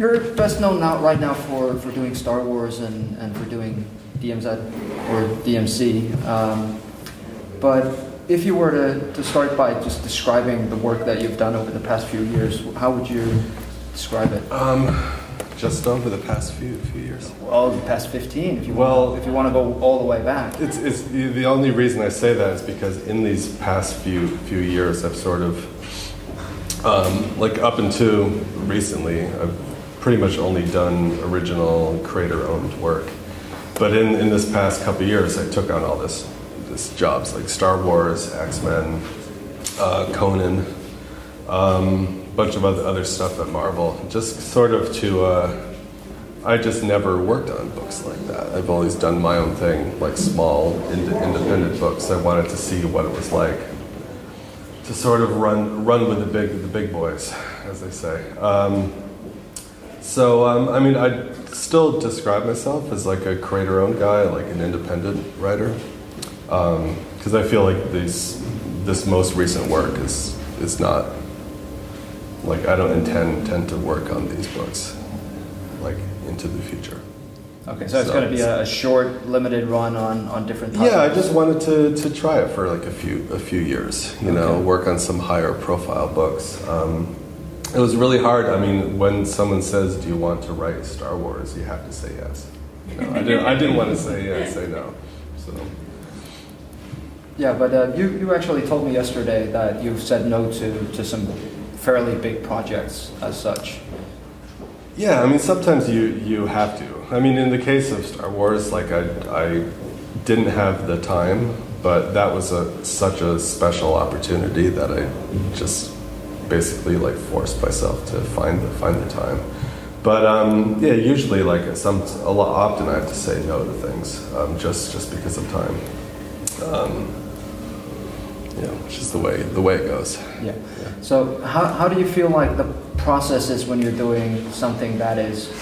You're best known right now for doing Star Wars and for doing DMZ or DMC. But if you were to start by just describing the work that you've done over the past few years, how would you describe it? Just over the past few years. Well, the past 15, if you want to go all the way back. It's the only reason I say that is because in these past few years, I've sort of like up until recently, I've pretty much only done original creator-owned work. But in this past couple of years, I took on all this jobs like Star Wars, X-Men, Conan, bunch of other stuff at Marvel. Just sort of I just never worked on books like that. I've always done my own thing, like small, independent books. I wanted to see what it was like to sort of run with the big boys, as they say. I mean, I still describe myself as like a creator-owned guy, like an independent writer, because I feel like this most recent work is not, like, I don't intend to work on these books, like, into the future. Okay, so it's going to be a short, limited run on different topics? Yeah, I just wanted to try it for like a few years, you know, work on some higher profile books. It was really hard. I mean, when someone says, "Do you want to write Star Wars?" you have to say yes. You know, I didn't want to say no. So. Yeah, but you actually told me yesterday that you've said no to some fairly big projects as such. Yeah, I mean, sometimes you have to. I mean, in the case of Star Wars, like I didn't have the time, but that was such a special opportunity that I just basically like forced myself to find the time. But yeah, usually like often I have to say no to things just because of time. You know, which is the way it goes. Yeah. So how do you feel like the process is when you're doing something that is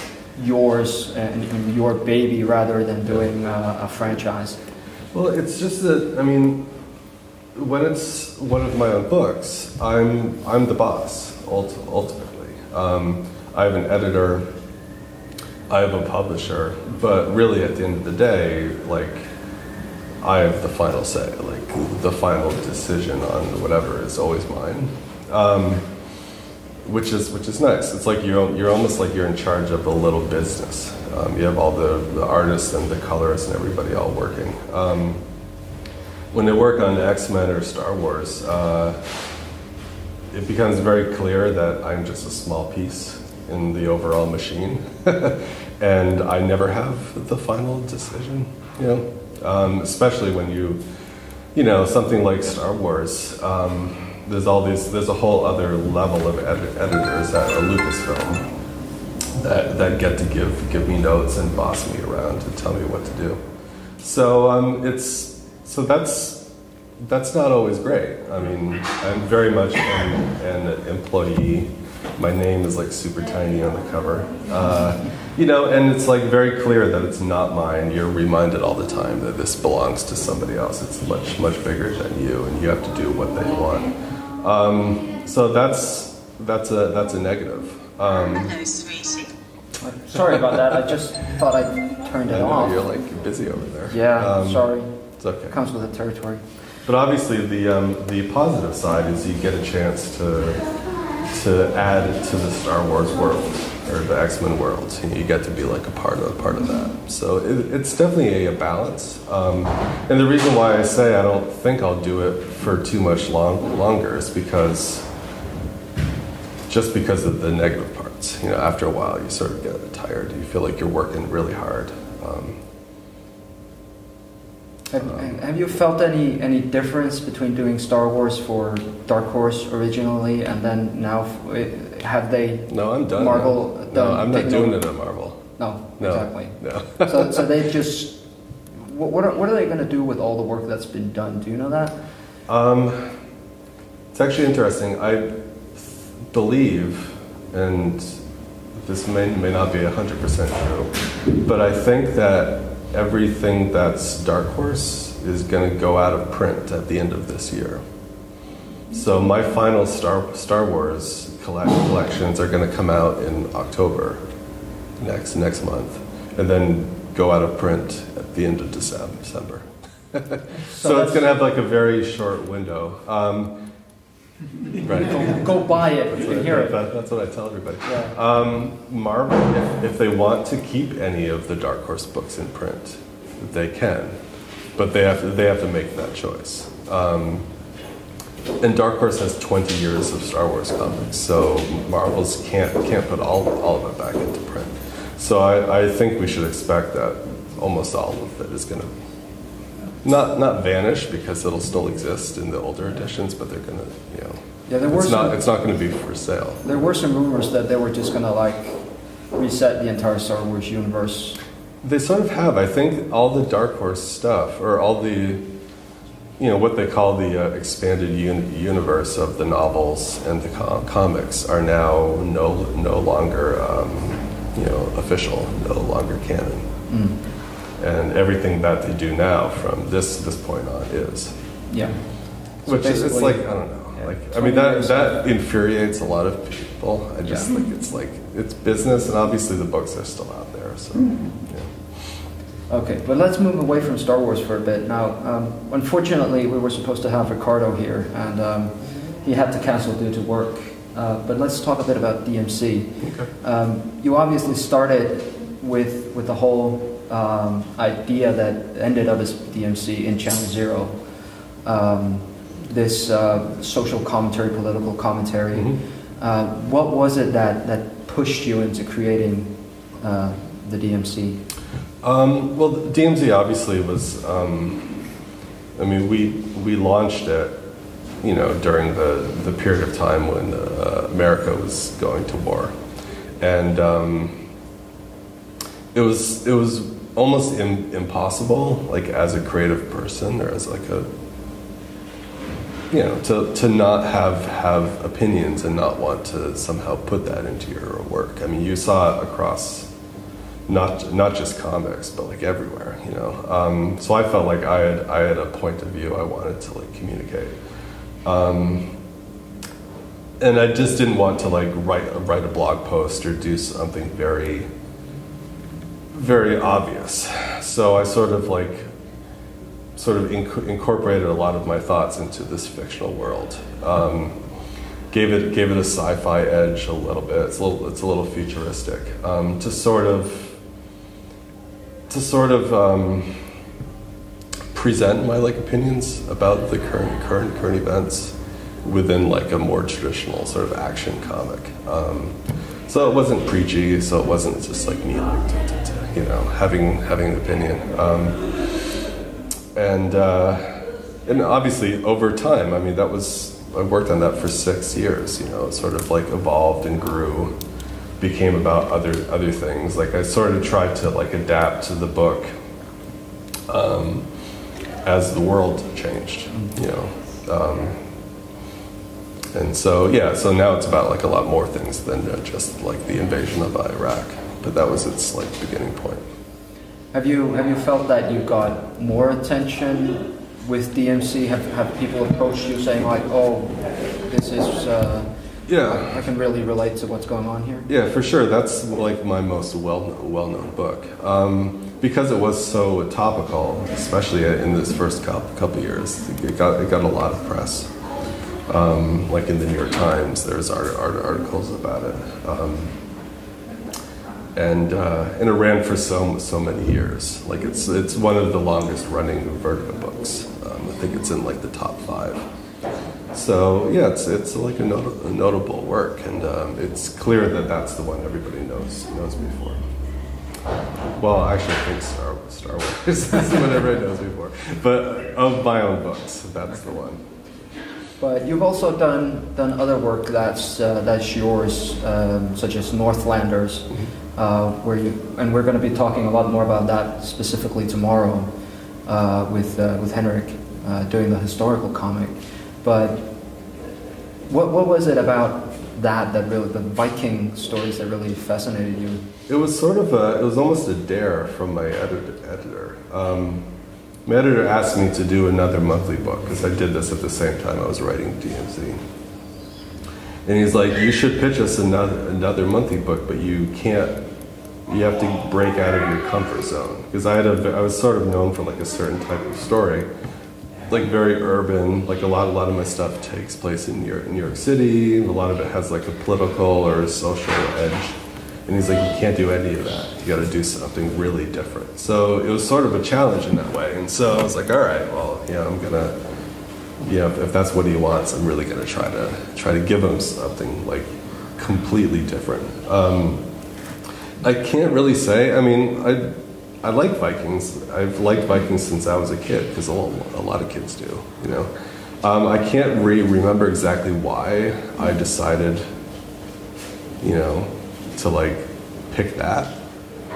yours and your baby rather than doing a franchise? Well, it's just that, I mean, when it's one of my own books, I'm the boss ultimately. I have an editor, I have a publisher, but really at the end of the day, like, I have the final say. Like, the final decision on whatever is always mine, which is nice. It's like you're almost like you're in charge of a little business. You have all the artists and the colorists and everybody all working. When I work on X-Men or Star Wars, it becomes very clear that I'm just a small piece in the overall machine, and I never have the final decision. You know, especially when you know, something like Star Wars. There's a whole other level of editors at a Lucasfilm that get to give me notes and boss me around and tell me what to do. So that's not always great. I mean, I'm very much an employee. My name is like super tiny on the cover. You know, and it's like very clear that it's not mine. You're reminded all the time that this belongs to somebody else. It's much bigger than you, and you have to do what they want. So that's a negative. Hello, sweetie. Sorry about that. I just thought I turned it off. You're like busy over there. Yeah, sorry. It's okay. It comes with the territory. But obviously, the positive side is you get a chance to add to the Star Wars world or the X-Men world. You get to be like a part of that. So it's definitely a balance. And the reason why I say I don't think I'll do it for too much longer is because of the negative parts. You know, after a while, you sort of get tired. You feel like you're working really hard. Have you felt any difference between doing Star Wars for Dark Horse originally and then now? Have they? No, I'm done. Marvel. No, I'm not doing it at Marvel. No, exactly. No. so they just. What are they going to do with all the work that's been done? Do you know that? It's actually interesting. I believe, and this may not be 100% true, but I think that everything that's Dark Horse is going to go out of print at the end of this year. So my final Star Wars collections are going to come out in October next month, and then go out of print at the end of December. So it's going to have like a very short window. Right. Go buy it. You can hear it. That's what I tell everybody. Yeah. Marvel, if they want to keep any of the Dark Horse books in print, they can, but they have to make that choice. And Dark Horse has 20 years of Star Wars comics, so Marvel's can't put all of it back into print. So I think we should expect that almost all of it is going to not vanish, because it'll still exist in the older editions, but they're going to, Yeah, there were it's not going to be for sale. There were some rumors that they were just going to like reset the entire Star Wars universe. They sort of have. I think all the Dark Horse stuff, or all the, what they call the expanded universe of the novels and the comics, are now no longer official, no longer canon. And everything that they do now from this point on is. Yeah. So which is, it's like, I don't know. Yeah, like, I mean, that infuriates a lot of people. I just think it's business, and obviously the books are still out there. So, yeah. Okay, but let's move away from Star Wars for a bit. Now, unfortunately, we were supposed to have Ricardo here, and he had to cancel due to work. But let's talk a bit about DMC. Okay. You obviously started with the whole idea that ended up as DMC in Channel Zero. This social commentary, political commentary. Mm-hmm. What was it that pushed you into creating the DMC? Well, DMZ obviously was, we launched it, during the period of time when America was going to war. And it was almost impossible, like as a creative person, or as like a, to not have opinions and not want to somehow put that into your work. I mean, you saw it across not just comics, but like everywhere, So I felt like I had a point of view I wanted to like communicate, and I just didn't want to like write a blog post or do something very, very obvious. So I sort of incorporated a lot of my thoughts into this fictional world. Gave it a sci-fi edge a little bit. It's a little futuristic, to sort of present my like opinions about the current events within like a more traditional sort of action comic. So it wasn't preachy. So it wasn't just like me like having an opinion. And obviously over time, I mean, I worked on that for 6 years, it sort of like evolved and grew, became about other things. Like I sort of tried to like adapt to the book as the world changed, and so now it's about like a lot more things than just like the invasion of Iraq, but that was its like beginning point. Have you felt that you got more attention with DMC? Have people approached you saying like, oh, this is I can really relate to what's going on here? Yeah, for sure. That's like my most well-known book, because it was so topical, especially in this first couple years. It got a lot of press. Like in the New York Times, there's articles about it. And it ran for so many years. Like it's one of the longest running Vertigo books. I think it's in like the top 5. So yeah, it's like a notable work, and it's clear that that's the one everybody knows me for. Well, actually, I think Star Wars is what everybody knows me for. But of my own books, that's the one. But you've also done other work that's yours, such as Northlanders. And we're going to be talking a lot more about that specifically tomorrow with Henrik doing the historical comic. But what was it about that really, the Viking stories that really fascinated you? It was sort of it was almost a dare from my editor. My editor asked me to do another monthly book, because I did this at the same time I was writing DMZ. And he's like, you should pitch us another monthly book, but you can't. You have to break out of your comfort zone. Because I was sort of known for like a certain type of story, like very urban. Like a lot of my stuff takes place in New York City. A lot of it has like a political or a social edge. And he's like, you can't do any of that. You got to do something really different. So it was sort of a challenge in that way. And so I was like, all right, well, I'm gonna. If that's what he wants, I'm really going to try to give him something like completely different. I can't really say. I mean, I like Vikings. I've liked Vikings since I was a kid, because a lot of kids do. I can't remember exactly why I decided, to like pick that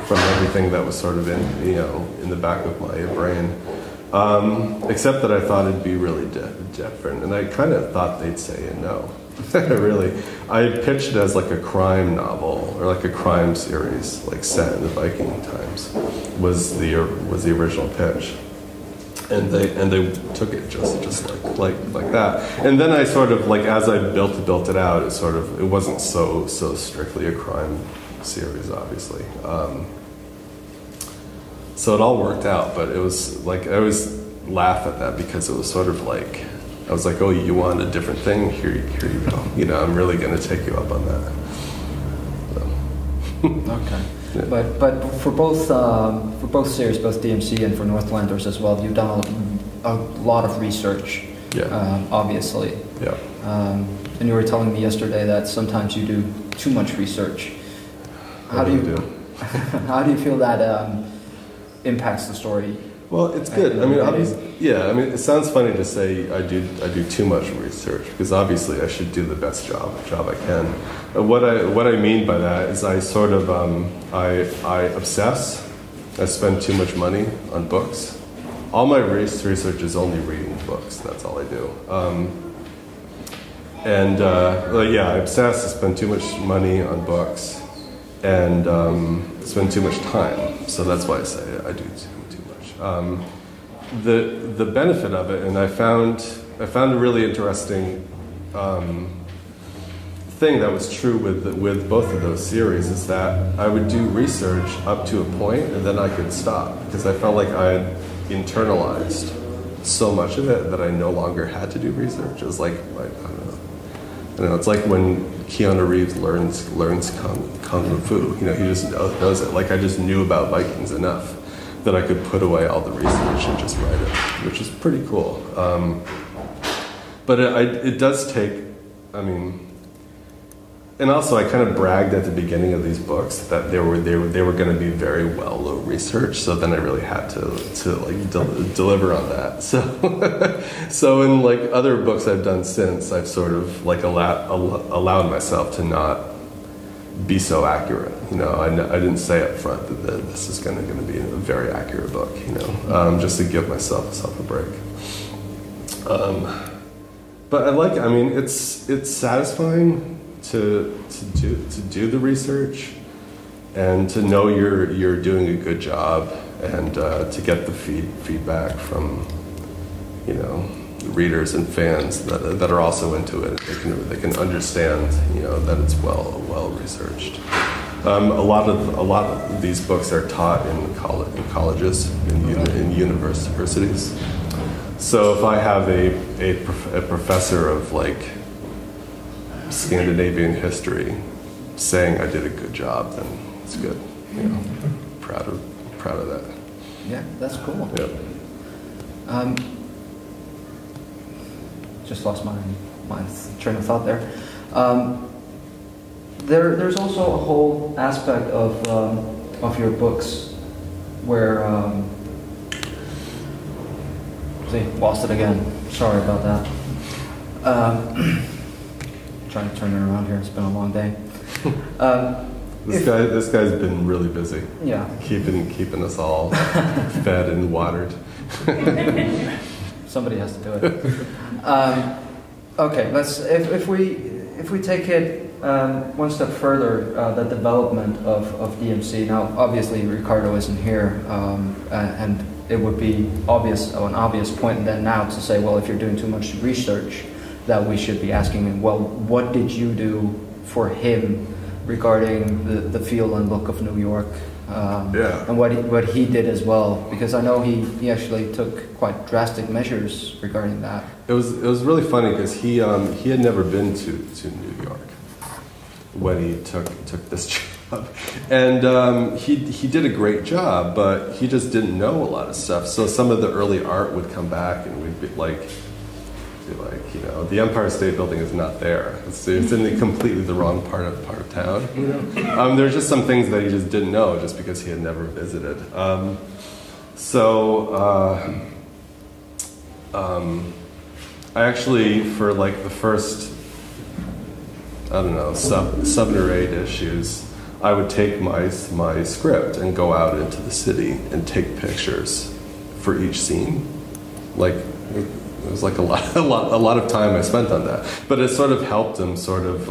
from everything that was sort of in the back of my brain. Except that I thought it'd be really different, and I kind of thought they'd say no. Really, I pitched it as like a crime novel or like a crime series, like set in the Viking times, was the original pitch, and they took it just like that. And then I sort of like, as I built it out, it wasn't so strictly a crime series, obviously. So it all worked out, but it was like, I always laugh at that because it was sort of like, I was like, oh, you want a different thing? Here you go. I'm really going to take you up on that. So. Okay. Yeah. But for both series, both DMC and for Northlanders as well, you've done a lot of research. Yeah. Obviously. Yeah. And you were telling me yesterday that sometimes you do too much research. How do you feel that impacts the story? Well, it's good. I mean, obviously, yeah. I mean, it sounds funny to say I do too much research, because obviously I should do the best job I can. What I mean by that is I sort of I obsess. I spend too much money on books. All my research is only reading books. That's all I do. I obsess. I spend too much money on books, and spend too much time. So that's why I say I do too much. The benefit of it, and I found a really interesting thing that was true with both of those series, is that I would do research up to a point, and then I could stop, because I felt like I had internalized so much of it that I no longer had to do research. It was like I don't know. It's like when Keanu Reeves learns kung fu. He just knows it. Like, I just knew about Vikings enough that I could put away all the research and just write it, which is pretty cool. But it does take. I mean, and also I kind of bragged at the beginning of these books that they were going to be very well researched. So then I really had to like deliver on that. So in like other books I've done since, I've sort of like allowed myself to not be so accurate. I didn't say up front that this is going to be a very accurate book. Just to give myself a break. But I mean, it's satisfying to do the research, and to know you're doing a good job, and to get the feedback from readers and fans that are also into it. They can understand that it's well researched. A lot of these books are taught in colleges, in universities. So if I have a professor of like Scandinavian history saying I did a good job, then it's good. Proud of that. Yeah, that's cool. Yeah. Just lost my train of thought there. There's also a whole aspect of your books where lost it again. Sorry about that. Trying to turn it around here. It's been a long day. This guy's been really busy. Yeah. Keeping us all fed and watered. Somebody has to do it. Okay, if we take it one step further, the development of DMC. Now, obviously, Ricardo isn't here, and it would be an obvious point then now to say, well, if you're doing too much research, that we should be asking him, well, what did you do for him regarding the feel and look of New York? And what he did as well, because I know he actually took quite drastic measures regarding that. It was really funny because he had never been to New York when he took this job, and he did a great job, but he just didn't know a lot of stuff. So some of the early art would come back, and we'd be like, you know, the Empire State Building is not there. It's in completely the wrong part of town. You know? There's just some things that he just didn't know just because he had never visited. I actually, for like the first, I don't know, 7 or 8 issues, I would take my script and go out into the city and take pictures for each scene. Like, it was like a lot of time I spent on that, but it sort of helped him sort of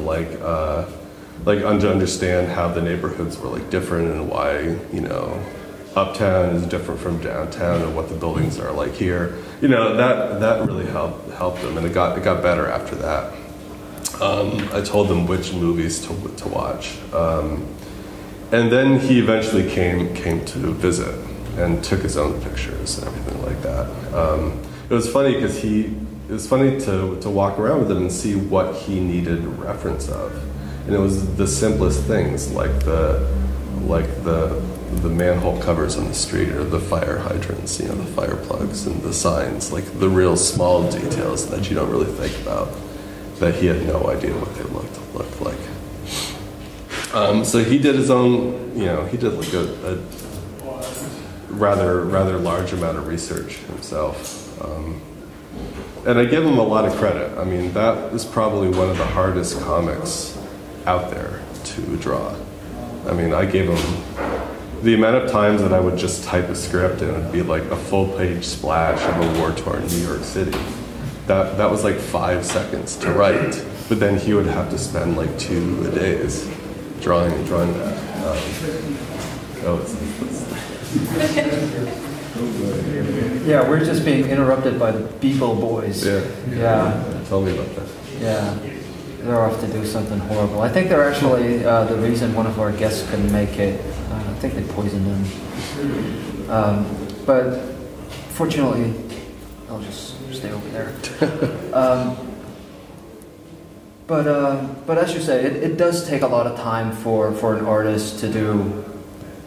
to understand how the neighborhoods were like different and why, you know, uptown is different from downtown and what the buildings are like here. You know, that really helped him, and it got better after that. I told him which movies to watch, and then he eventually came to visit and took his own pictures and everything like that. It was funny because it was funny to walk around with him and see what he needed reference of, and it was the simplest things like the manhole covers on the street or the fire hydrants, you know, the fire plugs and the signs, like the real small details that you don't really think about, that he had no idea what they looked like. So he did his own, you know, he did like a rather large amount of research himself. And I give him a lot of credit. I mean, that is probably one of the hardest comics out there to draw. I mean, I gave him the amount of times that I would just type a script and it would be like a full-page splash of a war-torn New York City. That was like 5 seconds to write, but then he would have to spend like 2 days drawing that. Yeah, we're just being interrupted by the Beagle Boys. Yeah. Tell me about that. Yeah, they're off to do something horrible. I think they're actually the reason one of our guests couldn't make it. I think they poisoned him. But fortunately, I'll just stay over there. But as you say, it does take a lot of time for an artist to do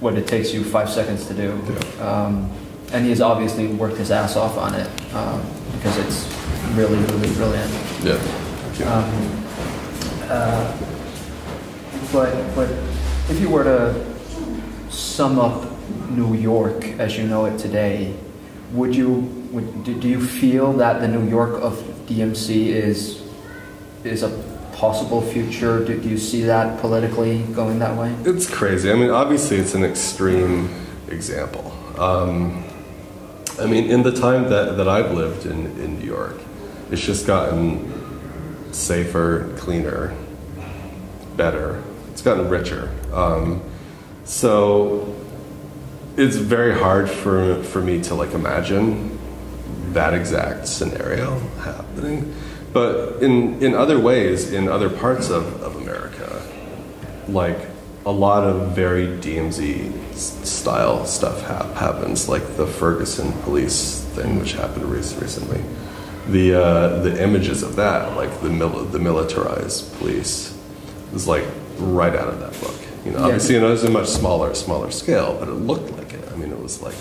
what it takes you 5 seconds to do. Yeah. And he has obviously worked his ass off on it because it's really, really brilliant. Yeah. But if you were to sum up New York as you know it today, do you feel that the New York of DMC is a possible future? Do you see that politically going that way? It's crazy. I mean, obviously it's an extreme example. I mean, in the time that I've lived in New York, it's just gotten safer, cleaner, better. It's gotten richer. So it's very hard for me to like imagine that exact scenario happening. But in other ways, in other parts of America, like a lot of very DMZ style stuff happens, like the Ferguson police thing, which happened recently. The images of that, like the militarized police, was like right out of that book. You know, obviously, you know, it was a much smaller scale, but it looked like it. I mean, it was like.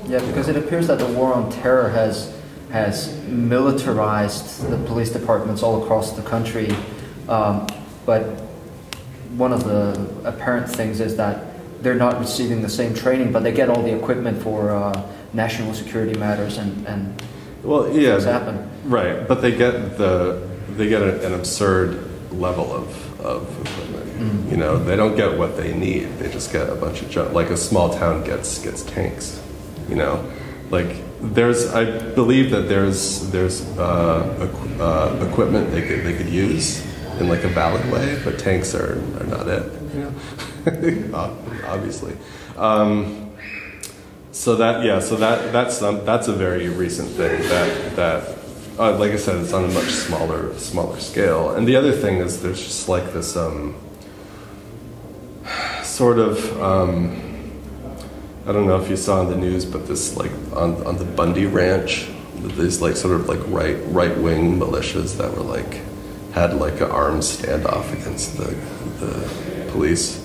Yeah, because it appears that the war on terror has militarized the police departments all across the country, but one of the apparent things is that they're not receiving the same training, but they get all the equipment for national security matters and well, yeah, things happen. Right, but they get an absurd level of equipment. Mm. You know, they don't get what they need. They just get a bunch of junk. Like a small town gets tanks. You know, like I believe that there's equipment they could use in like a valid way, but tanks are not it. You know, obviously. So that's a very recent thing that like I said, it's on a much smaller scale. And the other thing is there's just like this sort of, I don't know if you saw in the news, but this like on the Bundy Ranch, these like sort of like right-wing militias that were like had like an armed standoff against the police,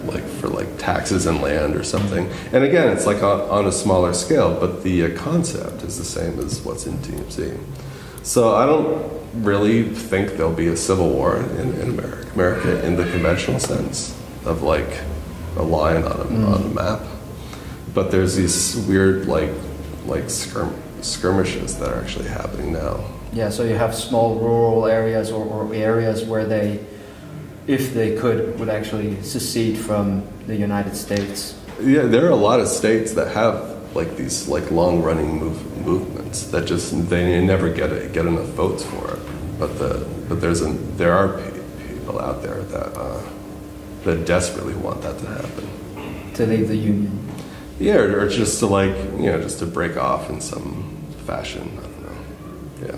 like for like taxes and land or something. And again, it's like on a smaller scale, but the concept is the same as what's in DMZ. So I don't really think there'll be a civil war in America in the conventional sense of like a line on a map. But there's these weird like skirmishes that are actually happening now. Yeah, so you have small rural areas or areas where they, if they could, would actually secede from the United States. Yeah, there are a lot of states that have like these like long-running movements that just they never get enough votes for it. But there are people out there that desperately want that to happen. To leave the Union. Yeah, or just to like just to break off in some fashion. I don't know. Yeah.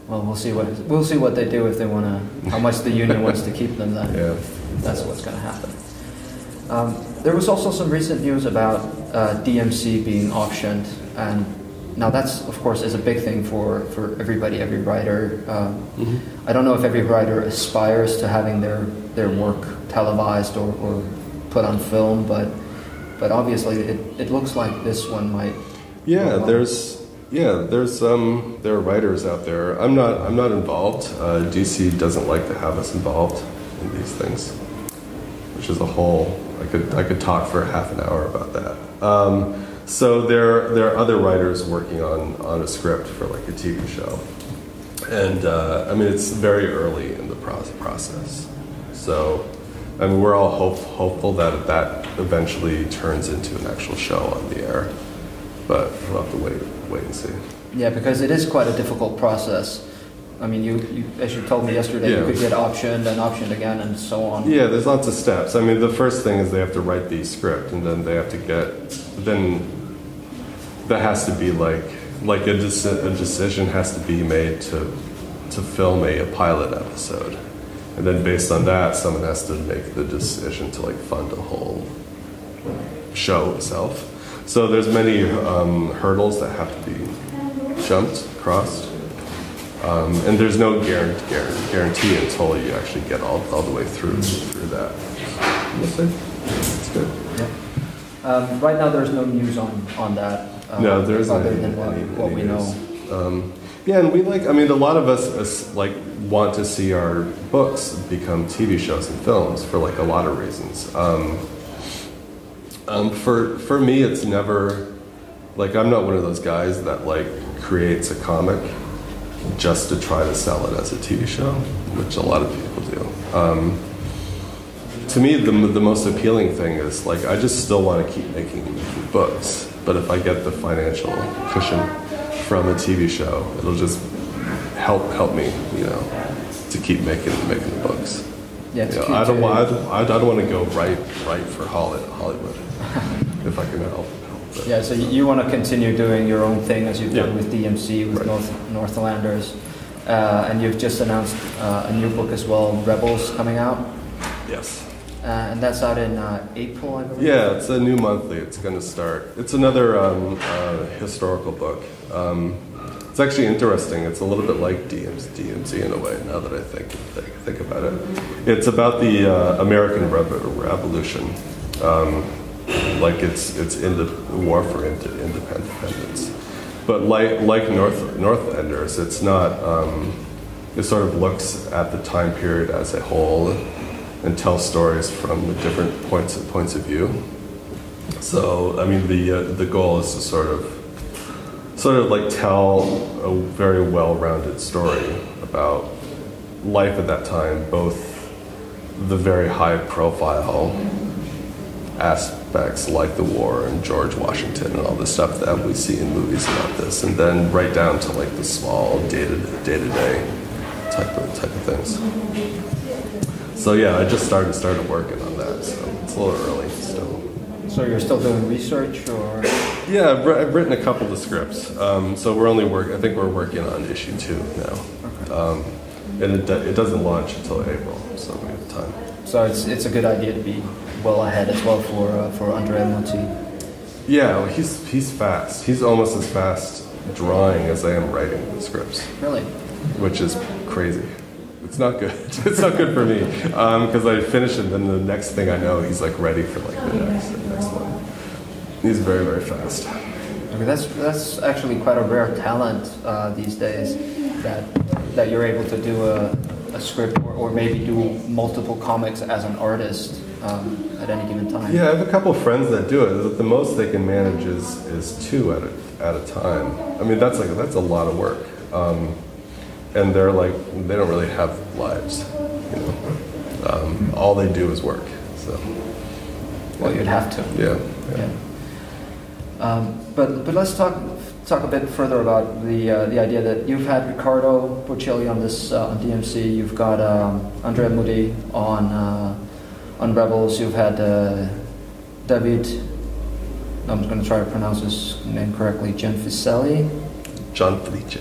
Well, we'll see what they do if they want to. How much the union wants to keep them. Then, yeah. That's what's going to happen. There was also some recent news about DMC being auctioned, and now that's of course is a big thing for everybody, every writer. I don't know if every writer aspires to having their work televised or put on film, but obviously it looks like this one might. Yeah, there are writers out there. I'm not involved. DC doesn't like to have us involved in these things, which is a whole. I could talk for half an hour about that. So there are other writers working on a script for like a TV show, and I mean it's very early in the process. So I mean we're all hopeful that eventually turns into an actual show on the air, but we'll have to wait and see. Yeah, because it is quite a difficult process. I mean, you as you told me yesterday, Yeah. you could get optioned and optioned again and so on. Yeah, there's lots of steps. I mean, the first thing is they have to write the script, and then they have to then that has to be like a decision has to be made to film a pilot episode, and then based on that, someone has to make the decision to like fund a whole show itself. So there's many hurdles that have to be crossed. And there's no guarantee until you actually get all the way through that. It's good. Yeah. Right now, there's no news on that. No, there isn't other than what we know. Yeah, and a lot of us like want to see our books become TV shows and films for like a lot of reasons. For me, it's never like I'm not one of those guys that like creates a comic just to try to sell it as a TV show, which a lot of people do. To me, the most appealing thing is like I just still want to keep making books, but if I get the financial cushion from a TV show, it'll just help me, to keep making the books. Yeah, I don't want to go right for Hollywood if I can help. Yeah, so you want to continue doing your own thing as you've done with DMC, with Northlanders, and you've just announced a new book as well, Rebels, coming out. Yes. And that's out in April, I believe. Yeah, it's a new monthly. It's going to start. It's another historical book. It's actually interesting. It's a little bit like DMZ in a way. Now that I think about it, it's about the American Revolution. Like it's in the war for independence, but like Northlanders, it's not. It sort of looks at the time period as a whole and tells stories from the different points of view. So I mean, the goal is to sort of like tell a very well-rounded story about life at that time, both the very high-profile aspects like the war and George Washington and all the stuff that we see in movies about this, and then right down to like the small day-to-day type of things. So yeah, I just started working on that, so it's a little early still. So you're still doing research, or? Yeah, I've written a couple of scripts. So we're only I think we're working on issue 2 now. Okay. And it doesn't launch until April, so we have time. So it's a good idea to be well ahead as well for Andre Muti. Yeah, well, he's fast. He's almost as fast drawing as I am writing the scripts. Really? Which is crazy. It's not good. It's not good for me because I finish it, and then the next thing I know, he's like ready for like the next one. He's very, very fast. Okay, that's actually quite a rare talent these days that you're able to do a script or maybe do multiple comics as an artist at any given time. Yeah, I have a couple of friends that do it. The most they can manage is 2 at a time. I mean, that's a lot of work. And they're like, they don't really have lives, you know. All they do is work. So. Well, you'd have to. Yeah. But let's talk a bit further about the idea that you've had Ricardo Bocelli on this on DMC. You've got Andrea Muti on Rebels. You've had David. I'm going to try to pronounce his name correctly. Gianfelice. John Felice.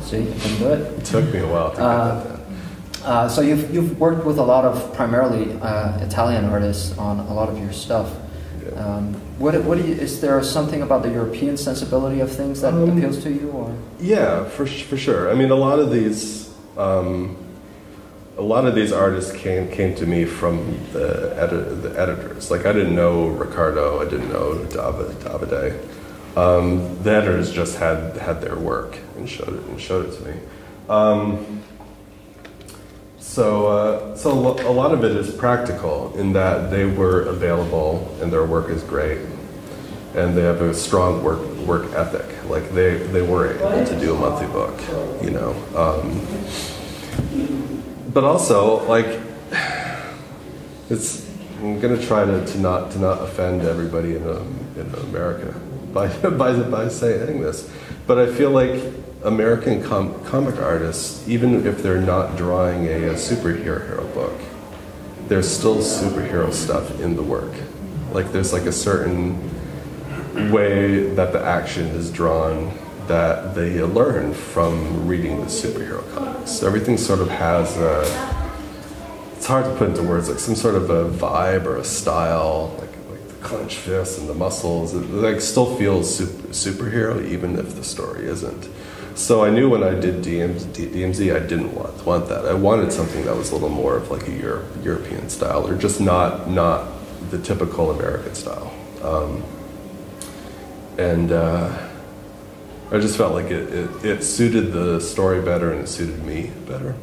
See, I can do it. It took me a while to get that down. So you've worked with a lot of primarily Italian artists on a lot of your stuff. Yeah. What do you, is there something about the European sensibility of things that appeals to you, or? Yeah, for sure. I mean, a lot of these artists came to me from the editors. Like, I didn't know Ricardo, I didn't know Davide. The editors just had their work and showed it to me. So a lot of it is practical in that they were available and their work is great, and they have a strong work ethic. Like they were able to do a monthly book, you know. But also, like, I'm gonna try to not offend everybody in America by saying this, but I feel like American comic artists, even if they're not drawing a superhero book, there's still superhero stuff in the work. Like there's like a certain way that the action is drawn that they learn from reading the superhero comics. Everything sort of has it's hard to put into words, like some sort of a vibe or a style, like the clenched fists and the muscles. It like still feels superhero even if the story isn't. So I knew when I did DMZ, I didn't want that. I wanted something that was a little more of like a European style, or just not the typical American style. I just felt like it suited the story better and it suited me better.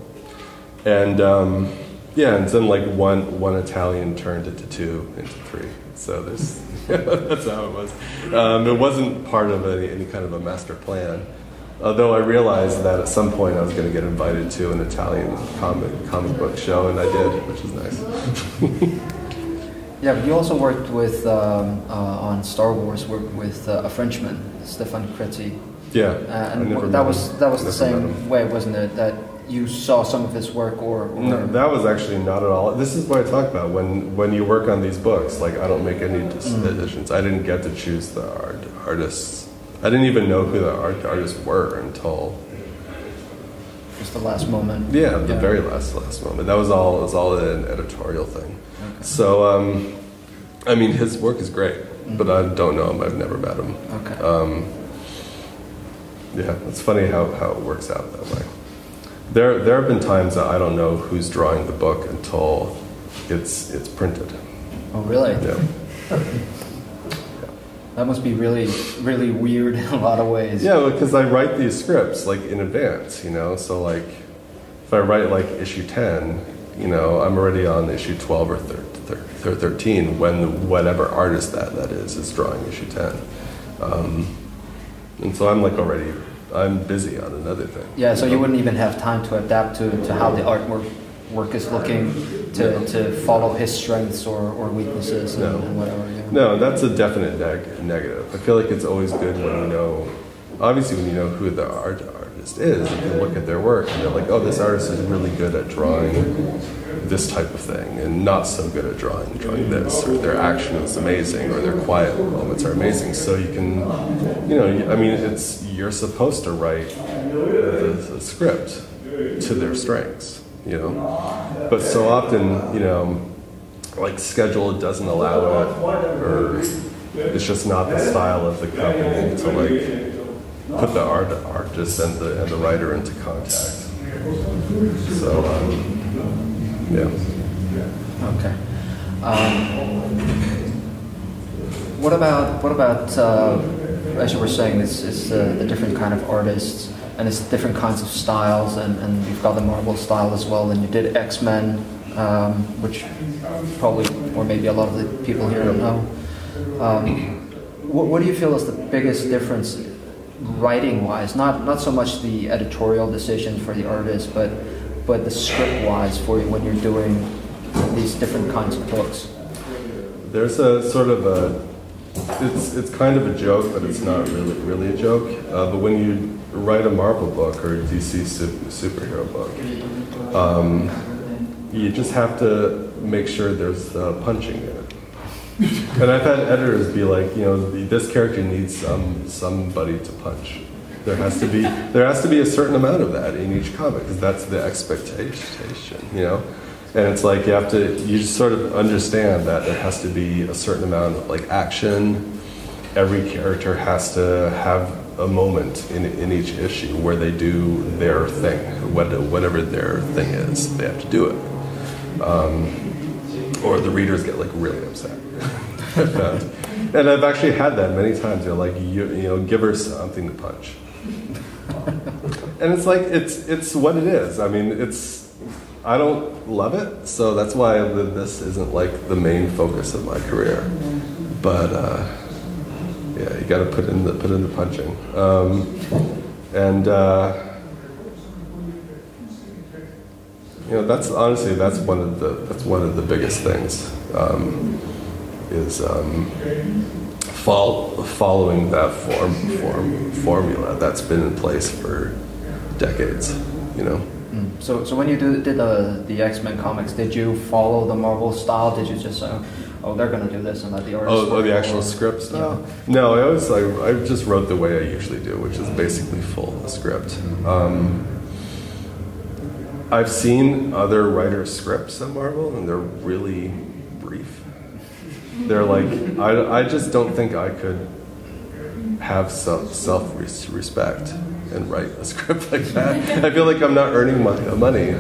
And and then like one Italian turned into 2 into 3. So there's that's how it was. It wasn't part of any kind of a master plan. Although I realized that at some point I was going to get invited to an Italian comic book show, and I did, which is nice. Yeah, but you also worked with on Star Wars. Worked with a Frenchman, Stefan Creti. Yeah, and that was the same way, wasn't it? That you saw some of his work, or no, that was actually not at all. This is what I talk about when you work on these books. Like I don't make any decisions. I didn't get to choose the artists. I didn't even know who the artists were until just the last moment. Yeah, the very last moment. That was all an editorial thing. Okay. So, I mean, his work is great, but I don't know him. I've never met him. Okay. Yeah, it's funny how it works out that way. There have been times that I don't know who's drawing the book until it's printed. Oh, really? Yeah. That must be really, really weird in a lot of ways. Yeah, because I write these scripts like in advance, you know. So like, if I write like issue 10, you know, I'm already on issue 12 or 13 when whatever artist that is drawing issue 10. And so I'm like I'm busy on another thing. Yeah, so you wouldn't even have time to adapt to how the artwork is looking to follow his strengths or weaknesses and whatever. Yeah. No, that's a definite negative. I feel like it's always good when you know, obviously when you know who the artist is, you can look at their work and they're like, oh, this artist is really good at drawing this type of thing, and not so good at drawing this, or their action is amazing, or their quiet moments are amazing. So you can, I mean, you're supposed to write a script to their strengths, But so often, like schedule doesn't allow it, or it's just not the style of the company to like put the artist and the writer into contact. So yeah. Okay. What about as you were saying, it's the different kind of artists, and it's different kinds of styles, and you've got the Marvel style as well, and you did X-Men, which probably, or maybe a lot of the people here don't know. What do you feel is the biggest difference writing-wise? Not so much the editorial decisions for the artist, but the script-wise for you when you're doing these different kinds of books. There's a sort of it's kind of a joke, but it's not really a joke. But when you write a Marvel book or a DC superhero book, you just have to make sure there's punching in it. And I've had editors be like, this character needs somebody to punch. There has to be a certain amount of that in each comic, because that's the expectation, And it's like you just sort of understand that there has to be a certain amount of like action. Every character has to have a moment in each issue where they do their thing, whatever their thing is, they have to do it. Or the readers get like really upset. And I've actually had that many times. They're like, give her something to punch. And it's like, it's what it is. I mean, I don't love it, so that's why this isn't like the main focus of my career. But yeah, you got to put in the punching. That's honestly one of the biggest things. Is following that formula that's been in place for decades, So when you did the X-Men comics, did you follow the Marvel style? Did you just say, oh, they're going to do this and let the artists the actual scripts? Yeah. No, I just wrote the way I usually do, which is basically full script. I've seen other writers' scripts at Marvel, and they're really brief. They're like, I just don't think I could have self-respect and write a script like that. I feel like I'm not earning my money.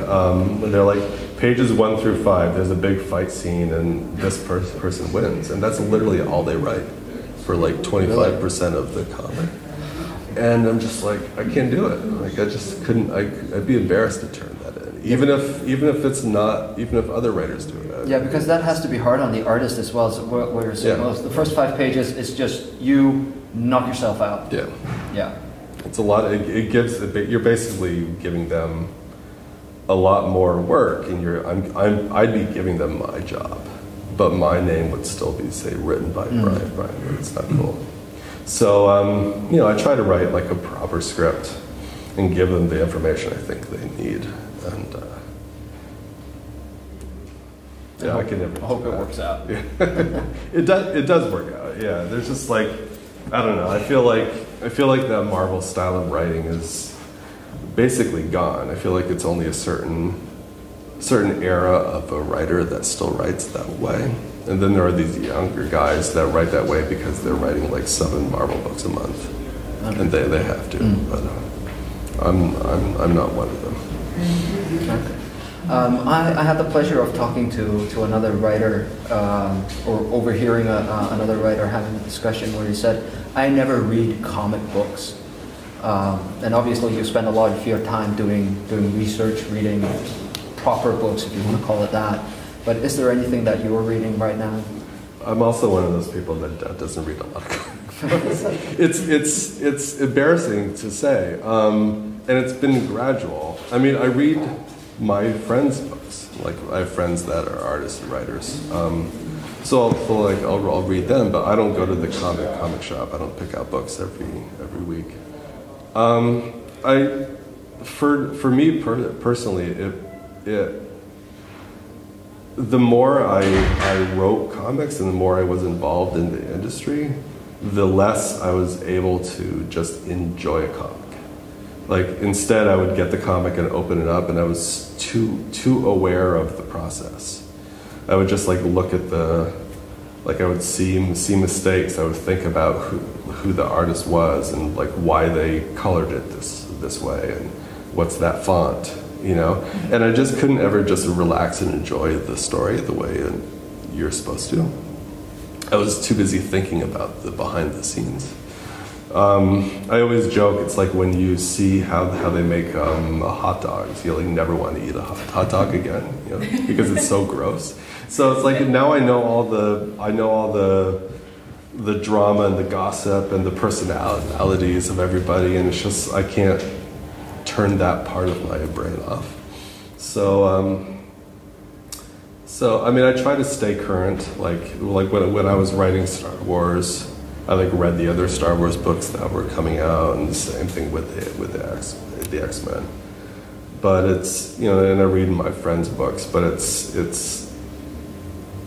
They're like, pages 1 through 5, there's a big fight scene and this person wins. And that's literally all they write for like 25% of the comic. And I'm just like, I can't do it. Like, I just couldn't, I'd be embarrassed to turn that in. Even if other writers do it. Yeah, because that has to be hard on the artist as well. So what you're saying, the first 5 pages is just you knock yourself out. Yeah. Yeah. It's a lot. You're basically giving them a lot more work, and I'd be giving them my job, but my name would still be, say, written by Brian. It's not cool. So I try to write like a proper script and give them the information I think they need, and I can never. I hope it works out. Yeah. It does work out. Yeah, there's just like, I don't know. I feel like that Marvel style of writing is basically gone. I feel like it's only a certain era of a writer that still writes that way. And then there are these younger guys that write that way because they're writing like 7 Marvel books a month, and they have to. But I'm not one of them. Okay. I had the pleasure of talking to another writer, or overhearing another writer having a discussion where he said, "I never read comic books," and obviously you spend a lot of your time doing research, reading proper books, if you want to call it that. But is there anything that you're reading right now? I'm also one of those people that doesn't read a lot of comic books. It's embarrassing to say, and it's been gradual. I mean, I read my friends' books. Like, I have friends that are artists and writers, so I'll read them. But I don't go to the comic shop. I don't pick out books every week. For me personally, the more I wrote comics and the more I was involved in the industry, the less I was able to just enjoy a comic. Like, instead I would get the comic and open it up, and I was too aware of the process. I would just like look at I would see mistakes. I would think about who the artist was and like why they colored it this way and what's that font, you know? And I just couldn't ever just relax and enjoy the story the way you're supposed to. I was too busy thinking about the behind the scenes. I always joke, it's like when you see how they make hot dogs, you'll never want to eat a hot dog again, you know, because it's so gross. So it's like now I know all the drama and the gossip and the personalities of everybody, and it's just I can't turn that part of my brain off. So I mean, I try to stay current. Like when I was writing Star Wars, I like read the other Star Wars books that were coming out, and the same thing with the X-Men. But it's, you know, and I read my friends' books, but it's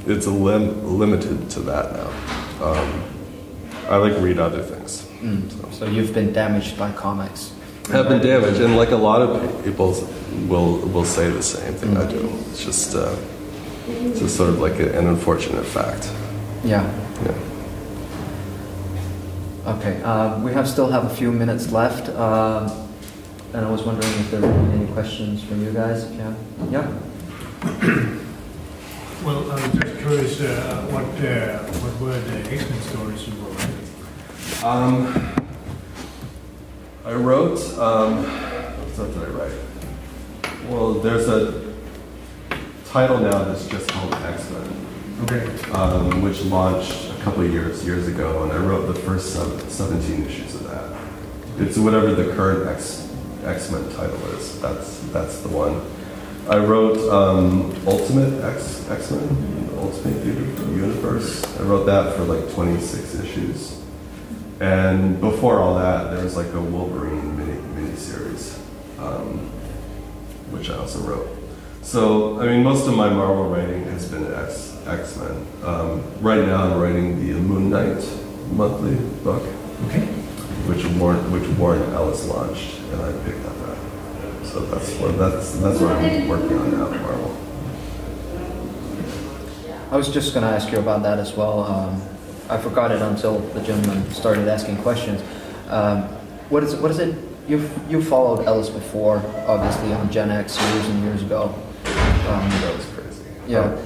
limited to that now. I like read other things. So you've been damaged by comics. Have been damaged, and like a lot of people will say the same thing I do. It's just sort of like an unfortunate fact. Yeah. Yeah. Okay, we still have a few minutes left, and I was wondering if there were any questions from you guys. If you have, yeah. Well, I was just curious, what were the X-Men stories you were writing? I wrote. What did I write? Well, there's a title now that's just called X-Men. Okay. Which launched a couple of years ago, and I wrote the first 17 issues of that. It's whatever the current X-Men title is. That's the one. I wrote Ultimate X-Men, Ultimate Universe. I wrote that for like 26 issues. And before all that, there was like a Wolverine miniseries, which I also wrote. So, I mean, most of my Marvel writing has been X-Men. Right now I'm writing the Moon Knight monthly book, which Warren Ellis launched, and I picked up that. So that's what I'm working on now, Marvel. I was just going to ask you about that as well. I forgot it until the gentleman started asking questions. What is it? You followed Ellis before, obviously, on Gen X years and years ago. That was crazy. Yeah.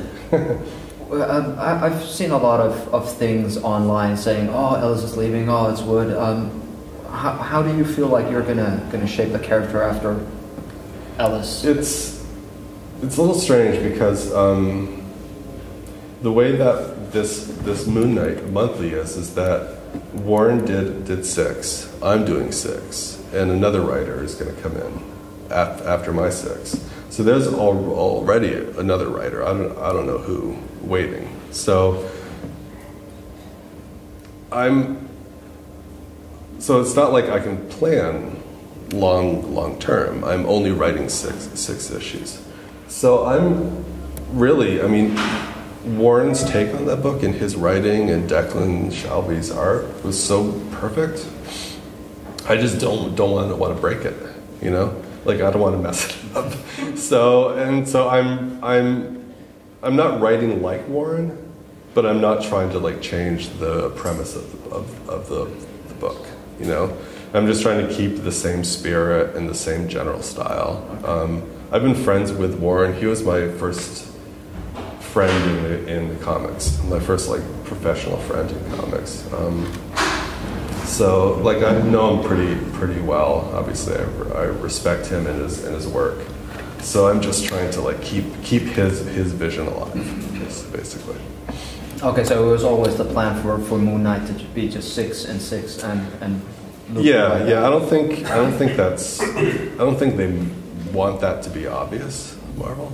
I've seen a lot of things online saying, "Oh, Ellis is leaving. Oh, it's Wood." How do you feel like you're gonna shape the character after Ellis? It's a little strange because the way that this Moon Knight monthly is that Warren did 6, I'm doing 6, and another writer is going to come in after my 6. So there's already another writer. I don't know who waiting. So it's not like I can plan long term. I'm only writing six issues. So I'm really, I mean, Warren's take on that book and his writing and Declan Shalvey's art was so perfect. I just don't want to break it, you know? Like, I don't want to mess it up. So I'm not writing like Warren, but I'm not trying to like change the premise of the book, you know? I'm just trying to keep the same spirit and the same general style. I've been friends with Warren. He was my first friend in the comics, my first like professional friend in comics. So like I know him pretty well. Obviously, I respect him and his work. So I'm just trying to like keep his vision alive, basically. Okay, so it was always the plan for Moon Knight to be just 6 and 6 and. Yeah. I don't think they want that to be obvious, Marvel.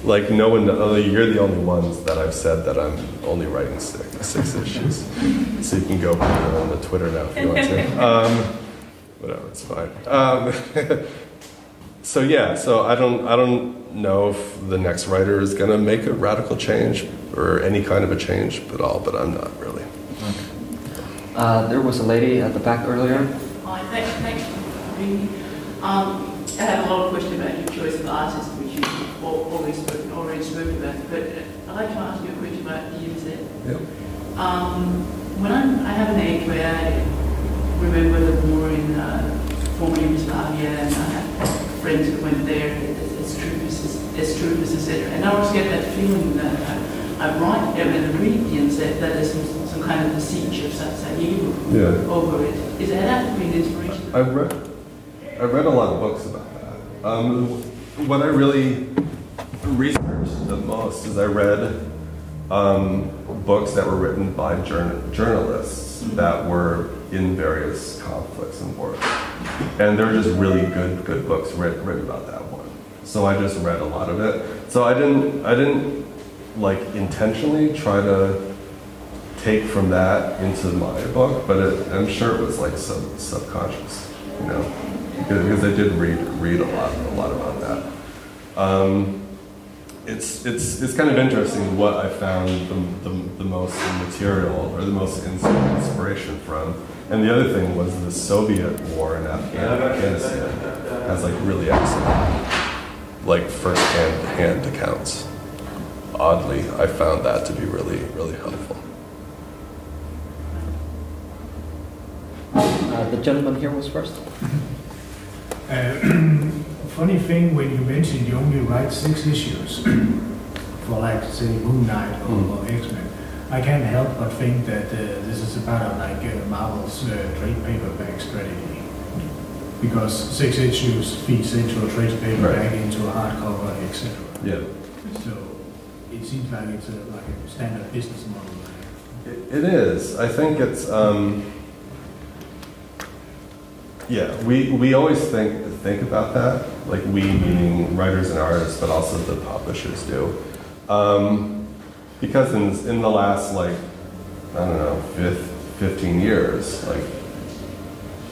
Like no one, you're the only ones that I've said that I'm only writing six issues. So you can go put it on the Twitter now if you want to. Whatever, it's fine. So yeah, so I don't know if the next writer is going to make a radical change or any kind of a change at all, but I'm not really. There was a lady at the back earlier. Hi, thanks for being here. I have a lot of questions about your choice of artist, which you've already spoken about, but I'd like to ask you a question about DMZ. Yep. When I have an age where I remember the war in former Yugoslavia, and I have friends who went there as troopers, etc. And I always get that feeling that I write and read DMZ that there's some kind of a siege of Sarajevo over it. Is that been inspiration? I read a lot of books about that. What I really researched the most is I read books that were written by journalists that were in various conflicts and wars, and they're just really good books written about that one. So I just read a lot of it. So I didn't like intentionally try to take from that into my book, but I'm sure it was like subconscious, you know, because I did read a lot about that. It's kind of interesting what I found the most material or the most inspiration from. And the other thing was the Soviet war in Afghanistan has like really excellent like first-hand accounts. Oddly, I found that to be really helpful. The gentleman here was first. Funny thing when you mentioned you only write 6 issues for like say Moon Knight or X-Men, I can't help but think that this is about like Marvel's trade paperback strategy, because 6 issues feeds into a trade paperback into a hardcover, etc. Yeah. So it seems like it's like a standard business model. It is. I think it's. Yeah, we always think about that, like we meaning writers and artists, but also the publishers do, because in the last like I don't know 15 years,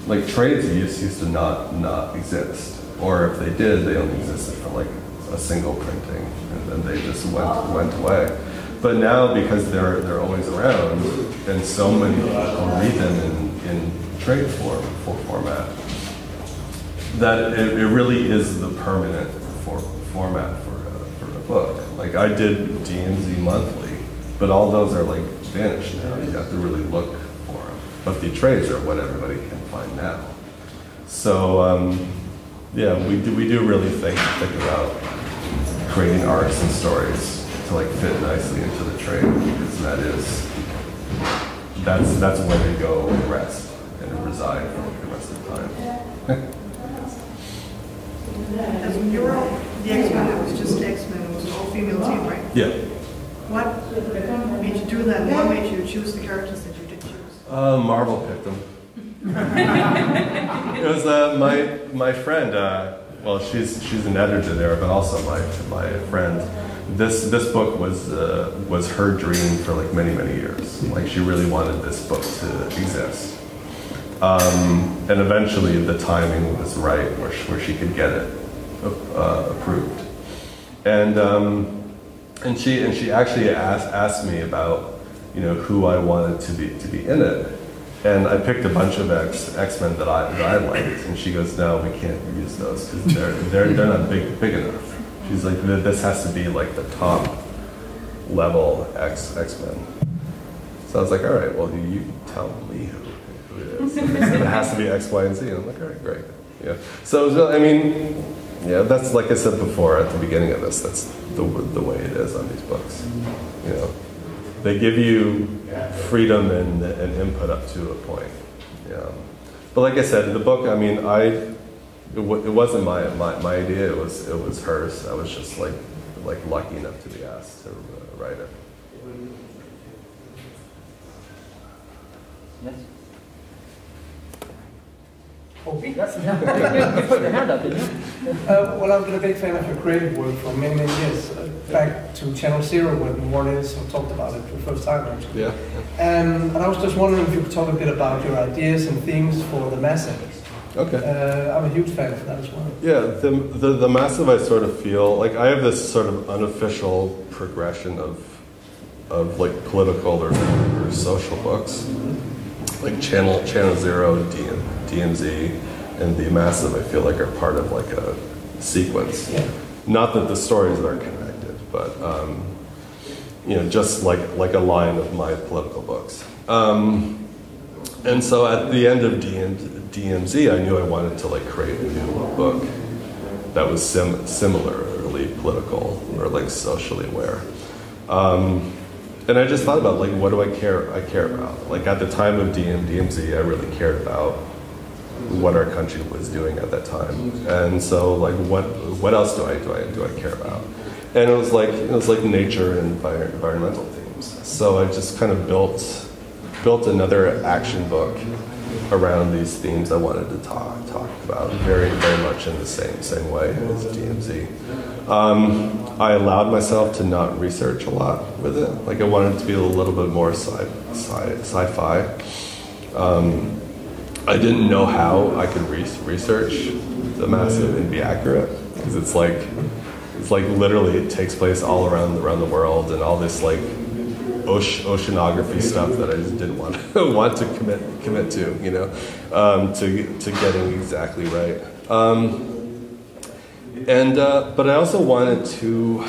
like trades used to not exist, or if they did, they only existed for like a single printing, and then they just went away. But now, because they're always around, and so many people read them in trade format, that it really is the permanent format for a book. Like I did DMZ monthly, but all those are like vanished now. You have to really look for them. But the trades are what everybody can find now. So yeah, we do really think about creating arcs and stories to like fit nicely into the trade, because that's where they go rest and reside for the rest of the time. You wrote the X-Men, it was just X-Men, it was an all-female team, right? Yeah. What made you do that, and what made you choose the characters that you did choose? Marvel picked them. It was my friend, well, she's an editor there, but also my friend. This book was her dream for like many years. Like she really wanted this book to exist. And eventually the timing was right where she could get it approved. And she actually asked me about, you know, who I wanted to be in it. And I picked a bunch of X-Men that I liked, and she goes, no, we can't use those because they're not big enough. She's like, this has to be like the top level X-Men. So I was like, all right, well, you tell me who it is. And they said it has to be X, Y, and Z. And I'm like, all right, great. Yeah. So I mean, yeah, that's like I said before at the beginning of this. That's the way it is on these books. You know, they give you freedom and input up to a point. Yeah. But like I said, the book. I mean, it wasn't my idea. It was hers. I was just like lucky enough to be asked to write it. Yes. Oh, Yes. Yeah. You put your hand up, didn't you? Well, I've been a big fan of your creative work for many years. Back to Channel Zero when Mornings talked about it for the first time, actually. Yeah. And I was just wondering if you could talk a bit about your ideas and themes for the message. Okay. I'm a huge fan of that as well. Yeah, the Massive, I sort of feel like I have this sort of unofficial progression of like political or social books, like Channel Zero, DMZ, and the Massive. I feel like are part of like a sequence. Yeah. Not that the stories are connected, but you know, just like a line of my political books. And so at the end of DMZ, I knew I wanted to like create a new book that was similarly political or like socially aware. And I just thought about like, what do I care about? Like at the time of DMZ, I really cared about what our country was doing at that time. And so like, what else do I care about? And it was like nature and environmental themes. So I just kind of built another action book around these themes I wanted to talk about, very, very much in the same way as DMZ. I allowed myself to not research a lot with it. Like I wanted it to be a little bit more sci-fi. I didn't know how I could research the Massive and be accurate, because it's like literally it takes place all around the world, and all this like oceanography stuff that I just didn't want to commit to, you know, to getting exactly right. But I also wanted to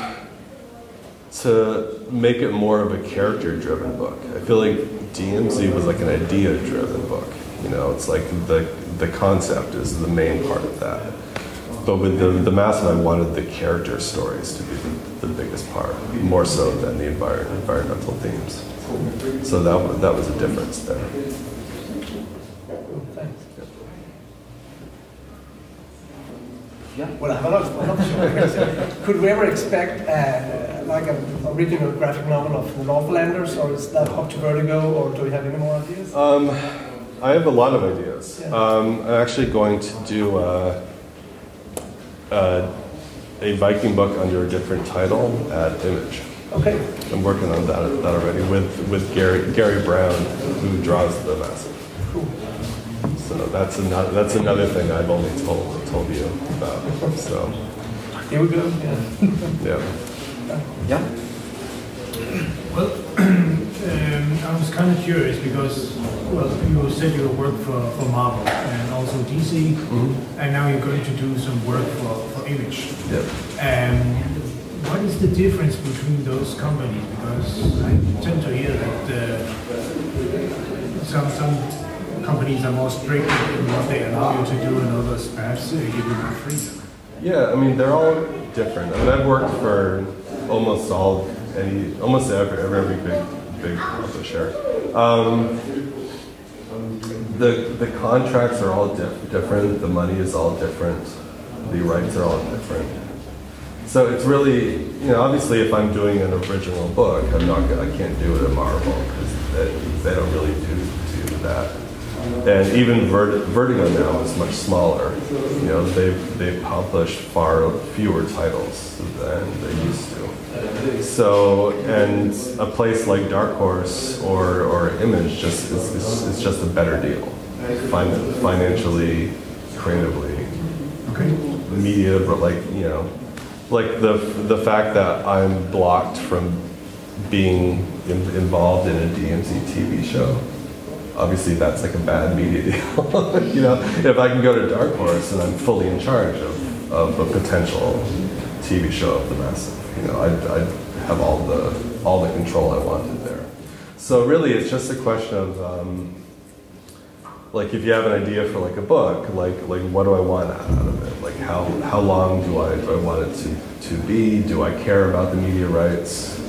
make it more of a character-driven book. I feel like DMZ was like an idea-driven book. You know, it's like the concept is the main part of that. But with the Massive, I wanted the character stories to be the biggest part, more so than the environmental themes. So that was a difference there. Thanks. Yeah. Well, I'm not sure. Could we ever expect like an original graphic novel of Northlanders, or is that up to Vertigo, or do you have any more ideas? I have a lot of ideas. Yeah. I'm actually going to do a Viking book under a different title at Image. Okay. I'm working on that already with Gary Brown, who draws the Massive. Cool. So that's another thing I've only told you about. So Here we go. Yeah. yeah. Yeah. Well, I was kind of curious because, well, you said you worked for Marvel and also DC, and now you're going to do some work for Image. Yep. What is the difference between those companies? Because I tend to hear that some companies are more strict in what they allow you to do, and others perhaps give you more freedom. Yeah, I mean, they're all different. I mean, I've worked for almost every big publisher. The contracts are all different. The money is all different. The rights are all different. So it's really, you know, obviously, if I'm doing an original book, I can't do it at Marvel because they don't really do that. And even Vertigo now is much smaller. You know, they've published far fewer titles than they used to. So, and a place like Dark Horse or Image is just a better deal, financially, creatively, media, but like, you know, like the fact that I'm blocked from being involved in a DMZ TV show. Obviously, that's like a bad media deal. You know, if I can go to Dark Horse and I'm fully in charge of a potential TV show of the Massive, you know, I'd have all the control I wanted there. So really, it's just a question of like if you have an idea for like a book, like what do I want out of it? Like how long do I want it to be? Do I care about the media rights?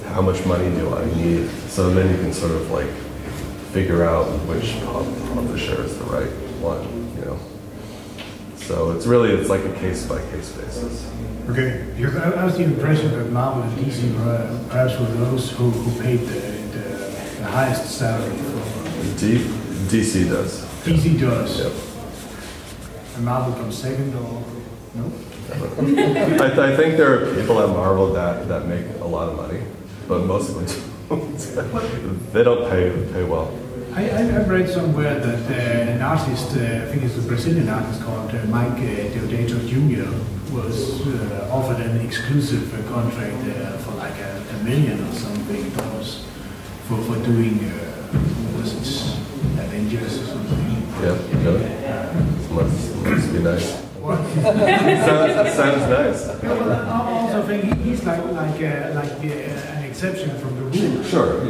How much money do I need? So then you can sort of like figure out which publisher is the right one, you know. So it's like a case-by-case basis. Okay, because I was the impression that Marvel and DC perhaps were those who paid the highest salary for. DC does. DC does. Yep. And Marvel comes second, or no? I think there are people at Marvel that make a lot of money, but most of them don't. They don't pay well. I've read somewhere that an artist, I think it's a Brazilian artist called Mike Deodato Jr. was offered an exclusive contract for like $1 million or something dollars for doing was it Avengers or something. Yeah, really? Must be nice. What? Sounds nice. Yeah, well, I also think he's like an exception from the rule. Sure,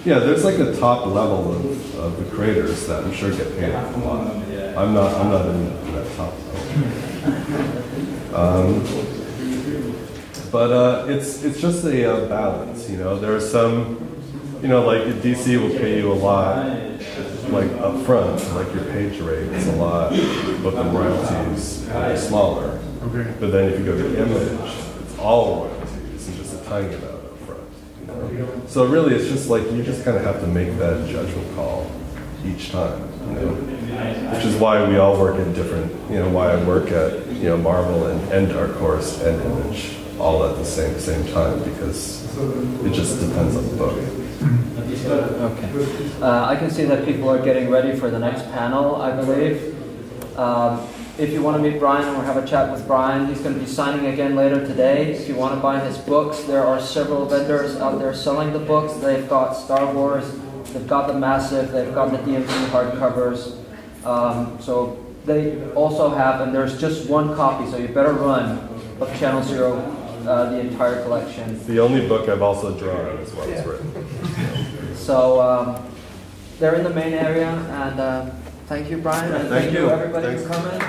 yeah, there's like a top level of the creators that I'm sure get paid a lot. I'm not in that top level. But it's just a balance, you know. There are some, you know, like DC will pay you a lot, like up front, like your page rate is a lot, but the royalties are smaller. Okay. But then if you go to Image, it's all royalties and just a tiny amount up front. You know? So really, it's just like you just kind of have to make that judgment call each time. You know? Which is why we all work at different. You know, why I work at Marvel and Dark Horse and Image all at the same time, because it just depends on the book. Okay. I can see that people are getting ready for the next panel, I believe. If you want to meet Brian or have a chat with Brian, he's going to be signing again later today. If you want to buy his books, there are several vendors out there selling the books. They've got Star Wars, they've got the Massive, they've got the DMC hardcovers. So they also have, and there's just one copy, so you better run, of Channel Zero, the entire collection. The only book I've also drawn as well as written. So they're in the main area, and thank you, Brian, and thank you everybody Thanks. for coming.